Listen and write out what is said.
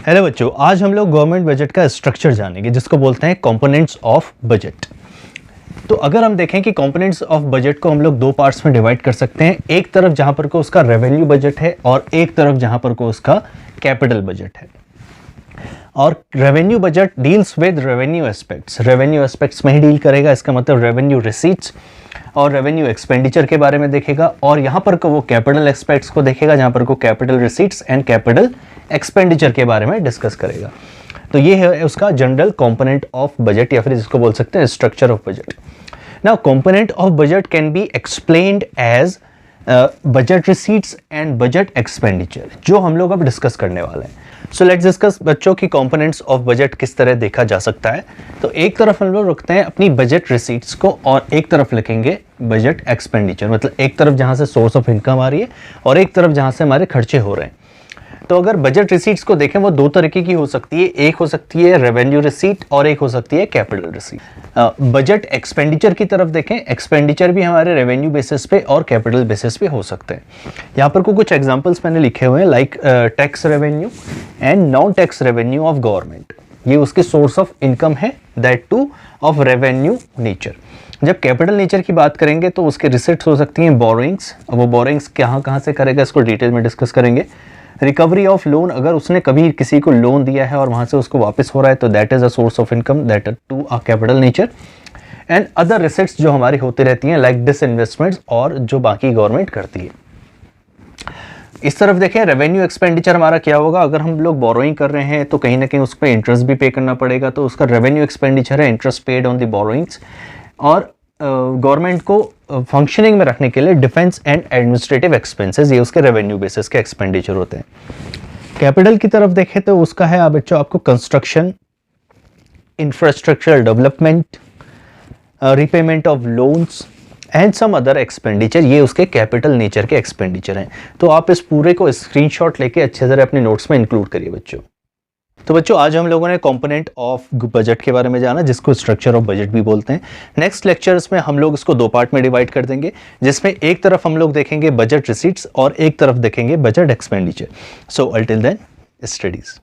Hello बच्चों, आज हम लोग गवर्नमेंट बजट का स्ट्रक्चर जानेंगे जिसको बोलते हैं कंपोनेंट्स ऑफ बजट। तो अगर हम देखें कि कंपोनेंट्स ऑफ बजट को हम लोग दो पार्ट्स में डिवाइड कर सकते हैं, एक तरफ जहां पर को उसका रेवेन्यू बजट है और एक तरफ जहां पर को उसका कैपिटल बजट है। और revenue budget deals with revenue aspects में ही डील करेगा। इसका मतलब रेवेन्यू रिसीट्स और रेवेन्यू एक्सपेंडिचर के बारे में देखेगा, और यहाँ पर को वो कैपिटल एस्पेक्ट्स को देखेगा जहाँ पर को capital receipts and capital expenditure के बारे में डिस्कस करेगा। तो ये है उसका जनरल कंपोनेंट ऑफ बजट, या फिर जिसको बोल सकते हैं structure of budget. Now component of budget can be explained as budget receipts and budget expenditure, जो हम लोग अब डिस्कस करने वाले हैं। सो लेट्स डिस्कस बच्चों की कंपोनेंट्स ऑफ बजट किस तरह देखा जा सकता है। तो एक तरफ हम लोग रखते हैं अपनी बजट रिसीट्स को और एक तरफ लिखेंगे बजट एक्सपेंडिचर, मतलब एक तरफ जहां से सोर्स ऑफ इनकम आ रही है और एक तरफ जहां से हमारे खर्चे हो रहे हैं। तो अगर बजट रिसीट्स को देखें वो दो तरीके की हो सकती है, एक हो सकती है रेवेन्यू रिसीट और एक हो सकती है कैपिटल रिसीट। बजट एक्सपेंडिचर की तरफ देखें, एक्सपेंडिचर भी हमारे रेवेन्यू बेसिस पे और कैपिटल बेसिस पे हो सकते हैं। यहाँ पर कुछ एग्जांपल्स मैंने लिखे हुए हैं, like tax revenue and non tax revenue of government. ये उसके सोर्स ऑफ इनकम है, that two of revenue nature. जब कैपिटल नेचर की बात करेंगे तो उसके रिसिट्स हो सकती हैं बोरोइंग्स। वो बोरोइंग्स कहाँ से करेगा इसको डिटेल में डिस्कस करेंगे। रिकवरी ऑफ लोन, अगर उसने कभी किसी को लोन दिया है और वहां से उसको वापस हो रहा है तो that is a source of income, that too a capital nature. And other receipts जो हमारी होती रहती हैं लाइक डिसइन्वेस्टमेंट्स और जो बाकी गवर्नमेंट करती है। इस तरफ देखें रेवेन्यू एक्सपेंडिचर हमारा क्या होगा, अगर हम लोग बोरोइंग कर रहे हैं तो कहीं ना कहीं उस पर इंटरेस्ट भी पे करना पड़ेगा, तो उसका रेवेन्यू एक्सपेंडिचर है interest paid on the borrowings. और गवर्नमेंट को फंक्शनिंग में रखने के लिए डिफेंस एंड एडमिनिस्ट्रेटिव एक्सपेंसेस, ये उसके रेवेन्यू बेसिस के एक्सपेंडिचर होते हैं। कैपिटल की तरफ देखें तो उसका है बच्चों आपको construction, infrastructure development, repayment of loans and some other expenditure, ये उसके कैपिटल नेचर के एक्सपेंडिचर हैं। तो आप इस पूरे को स्क्रीनशॉट लेके अच्छे से अपने नोट्स में इंक्लूड करिए बच्चों। तो बच्चों आज हम लोगों ने कंपोनेंट ऑफ बजट के बारे में जाना, जिसको स्ट्रक्चर ऑफ बजट भी बोलते हैं। नेक्स्ट लेक्चर्स में हम लोग इसको दो पार्ट में डिवाइड कर देंगे, जिसमें एक तरफ हम लोग देखेंगे बजट रिसीट्स और एक तरफ देखेंगे budget expenditure. So until then studies.